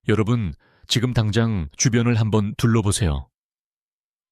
여러분, 지금 당장 주변을 한번 둘러보세요.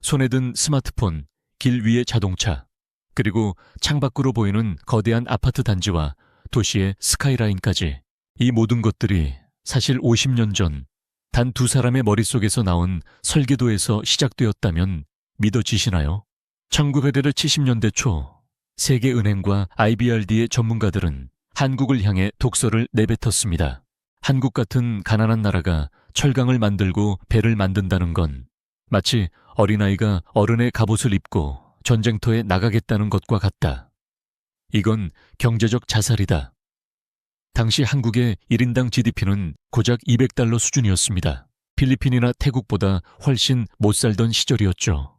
손에 든 스마트폰, 길 위의 자동차, 그리고 창밖으로 보이는 거대한 아파트 단지와 도시의 스카이라인까지 이 모든 것들이 사실 50년 전 단 두 사람의 머릿속에서 나온 설계도에서 시작되었다면 믿어지시나요? 1970년대 초 세계은행과 IBRD의 전문가들은 한국을 향해 독서를 내뱉었습니다. 한국 같은 가난한 나라가 철강을 만들고 배를 만든다는 건 마치 어린아이가 어른의 갑옷을 입고 전쟁터에 나가겠다는 것과 같다. 이건 경제적 자살이다. 당시 한국의 1인당 GDP는 고작 $200 수준이었습니다. 필리핀이나 태국보다 훨씬 못 살던 시절이었죠.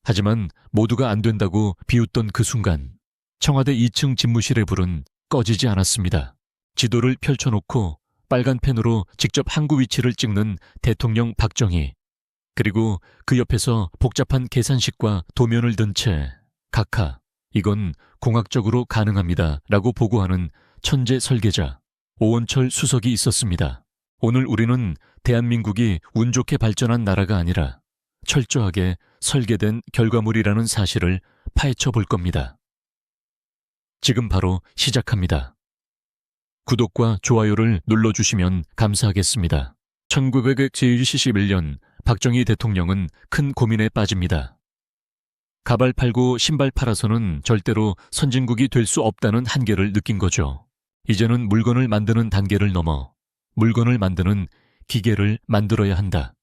하지만 모두가 안 된다고 비웃던 그 순간 청와대 2층 집무실의 불은 꺼지지 않았습니다. 지도를 펼쳐놓고 빨간 펜으로 직접 항구 위치를 찍는 대통령 박정희, 그리고 그 옆에서 복잡한 계산식과 도면을 든 채 각하, 이건 공학적으로 가능합니다 라고 보고하는 천재 설계자 오원철 수석이 있었습니다. 오늘 우리는 대한민국이 운 좋게 발전한 나라가 아니라 철저하게 설계된 결과물이라는 사실을 파헤쳐 볼 겁니다. 지금 바로 시작합니다. 구독과 좋아요를 눌러주시면 감사하겠습니다. 1971년 박정희 대통령은 큰 고민에 빠집니다. 가발 팔고 신발 팔아서는 절대로 선진국이 될 수 없다는 한계를 느낀 거죠. 이제는 물건을 만드는 단계를 넘어 물건을 만드는 기계를 만들어야 한다.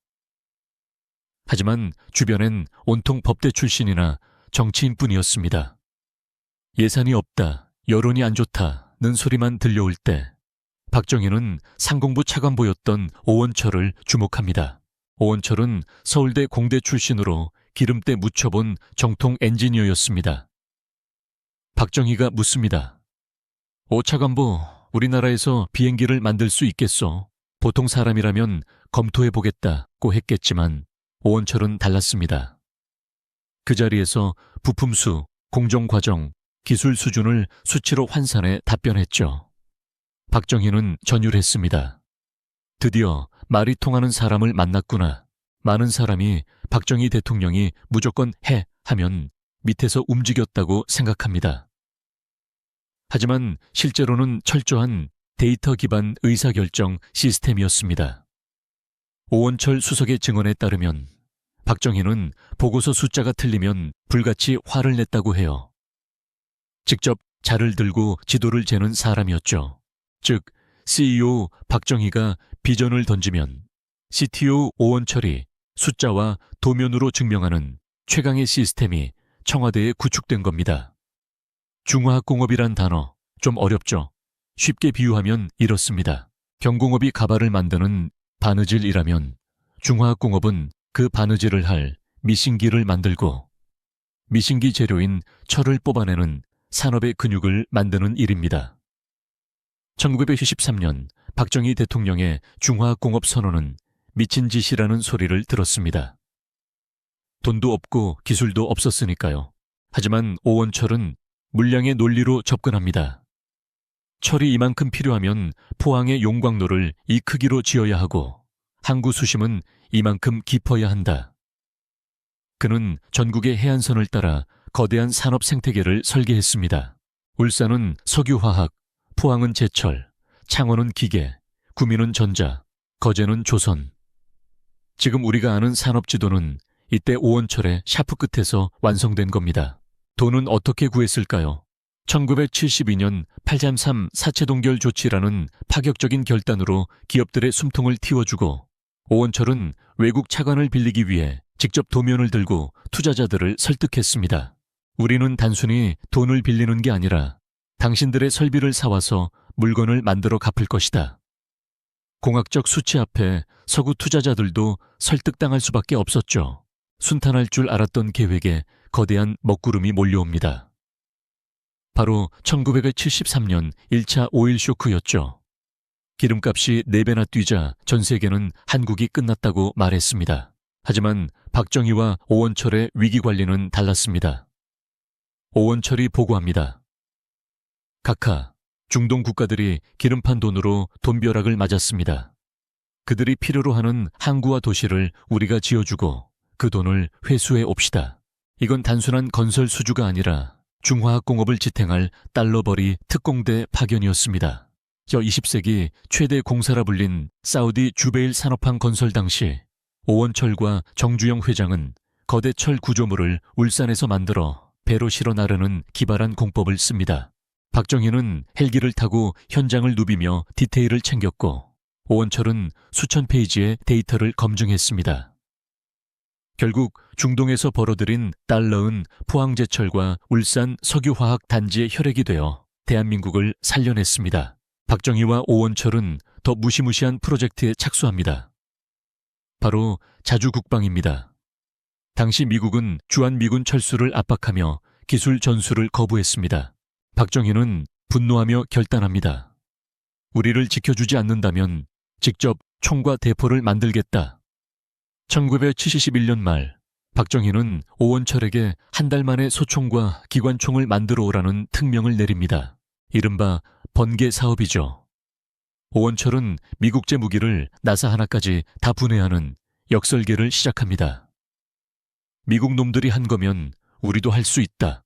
하지만 주변엔 온통 법대 출신이나 정치인뿐이었습니다. 예산이 없다, 여론이 안 좋다는 소리만 들려올 때 박정희는 상공부 차관보였던 오원철을 주목합니다. 오원철은 서울대 공대 출신으로 기름때 묻혀본 정통 엔지니어였습니다. 박정희가 묻습니다. 오 차관보, 우리나라에서 비행기를 만들 수 있겠소? 보통 사람이라면 검토해보겠다고 했겠지만 오원철은 달랐습니다. 그 자리에서 부품수, 공정과정, 기술 수준을 수치로 환산해 답변했죠. 박정희는 전율했습니다. 드디어 말이 통하는 사람을 만났구나. 많은 사람이 박정희 대통령이 무조건 해 하면 밑에서 움직였다고 생각합니다. 하지만 실제로는 철저한 데이터 기반 의사결정 시스템이었습니다. 오원철 수석의 증언에 따르면 박정희는 보고서 숫자가 틀리면 불같이 화를 냈다고 해요. 직접 자를 들고 지도를 재는 사람이었죠. 즉, CEO 박정희가 비전을 던지면 CTO 오원철이 숫자와 도면으로 증명하는 최강의 시스템이 청와대에 구축된 겁니다. 중화학공업이란 단어, 좀 어렵죠? 쉽게 비유하면 이렇습니다. 경공업이 가발을 만드는 바느질이라면 중화학공업은 그 바느질을 할 미싱기를 만들고 미싱기 재료인 철을 뽑아내는 산업의 근육을 만드는 일입니다. 1973년 박정희 대통령의 중화학공업 선언은 미친 짓이라는 소리를 들었습니다. 돈도 없고 기술도 없었으니까요. 하지만 오원철은 물량의 논리로 접근합니다. 철이 이만큼 필요하면 포항의 용광로를 이 크기로 지어야 하고 항구 수심은 이만큼 깊어야 한다. 그는 전국의 해안선을 따라 거대한 산업 생태계를 설계했습니다. 울산은 석유화학, 포항은 제철, 창원은 기계, 구미는 전자, 거제는 조선. 지금 우리가 아는 산업지도는 이때 오원철의 샤프 끝에서 완성된 겁니다. 돈은 어떻게 구했을까요? 1972년 8.3 사채동결 조치라는 파격적인 결단으로 기업들의 숨통을 틔워주고 오원철은 외국 차관을 빌리기 위해 직접 도면을 들고 투자자들을 설득했습니다. 우리는 단순히 돈을 빌리는 게 아니라 당신들의 설비를 사와서 물건을 만들어 갚을 것이다. 공학적 수치 앞에 서구 투자자들도 설득당할 수밖에 없었죠. 순탄할 줄 알았던 계획에 거대한 먹구름이 몰려옵니다. 바로 1973년 1차 오일 쇼크였죠. 기름값이 4배나 뛰자 전 세계는 한국이 끝났다고 말했습니다. 하지만 박정희와 오원철의 위기관리는 달랐습니다. 오원철이 보고합니다. 각하, 중동 국가들이 기름판 돈으로 돈벼락을 맞았습니다. 그들이 필요로 하는 항구와 도시를 우리가 지어주고 그 돈을 회수해 옵시다. 이건 단순한 건설 수주가 아니라 중화학공업을 지탱할 달러벌이 특공대 파견이었습니다. 저 20세기 최대 공사라 불린 사우디 주베일 산업항 건설 당시 오원철과 정주영 회장은 거대 철 구조물을 울산에서 만들어 배로 실어 나르는 기발한 공법을 씁니다. 박정희는 헬기를 타고 현장을 누비며 디테일을 챙겼고 오원철은 수천 페이지의 데이터를 검증했습니다. 결국 중동에서 벌어들인 달러은 포항제철과 울산 석유화학 단지의 혈액이 되어 대한민국을 살려냈습니다. 박정희와 오원철은 더 무시무시한 프로젝트에 착수합니다. 바로 자주국방입니다. 당시 미국은 주한미군 철수를 압박하며 기술 전수를 거부했습니다. 박정희는 분노하며 결단합니다. 우리를 지켜주지 않는다면 직접 총과 대포를 만들겠다. 1971년 말 박정희는 오원철에게 한 달 만에 소총과 기관총을 만들어 오라는 특명을 내립니다. 이른바 번개 사업이죠. 오원철은 미국제 무기를 나사 하나까지 다 분해하는 역설계를 시작합니다. 미국 놈들이 한 거면 우리도 할 수 있다.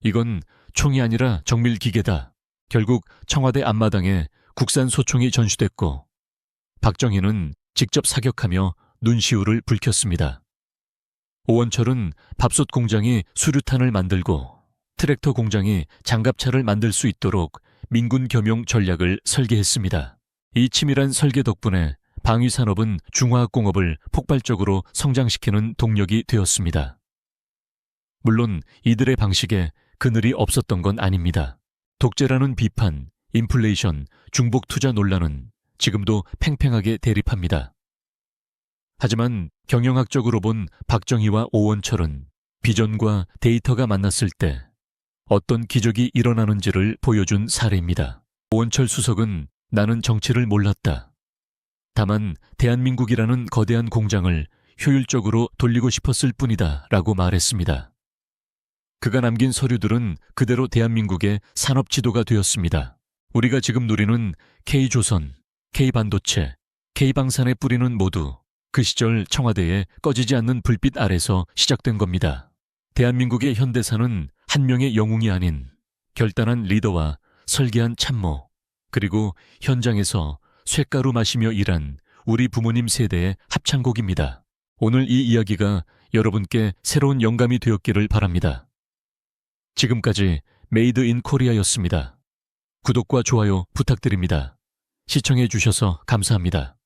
이건 총이 아니라 정밀기계다. 결국 청와대 앞마당에 국산 소총이 전시됐고 박정희는 직접 사격하며 눈시울을 붉혔습니다. 오원철은 밥솥 공장이 수류탄을 만들고 트랙터 공장이 장갑차를 만들 수 있도록 민군 겸용 전략을 설계했습니다. 이 치밀한 설계 덕분에 방위산업은 중화학공업을 폭발적으로 성장시키는 동력이 되었습니다. 물론 이들의 방식에 그늘이 없었던 건 아닙니다. 독재라는 비판, 인플레이션, 중복 투자 논란은 지금도 팽팽하게 대립합니다. 하지만 경영학적으로 본 박정희와 오원철은 비전과 데이터가 만났을 때 어떤 기적이 일어나는지를 보여준 사례입니다. 오원철 수석은 나는 정치를 몰랐다. 다만 대한민국이라는 거대한 공장을 효율적으로 돌리고 싶었을 뿐이다 라고 말했습니다. 그가 남긴 서류들은 그대로 대한민국의 산업 지도가 되었습니다. 우리가 지금 누리는 K조선, K반도체, K방산의 뿌리는 모두 그 시절 청와대에 꺼지지 않는 불빛 아래서 시작된 겁니다. 대한민국의 현대사는 한 명의 영웅이 아닌 결단한 리더와 설계한 참모, 그리고 현장에서 쇳가루 마시며 일한 우리 부모님 세대의 합창곡입니다. 오늘 이 이야기가 여러분께 새로운 영감이 되었기를 바랍니다. 지금까지 메이드 인 코리아였습니다. 구독과 좋아요 부탁드립니다. 시청해 주셔서 감사합니다.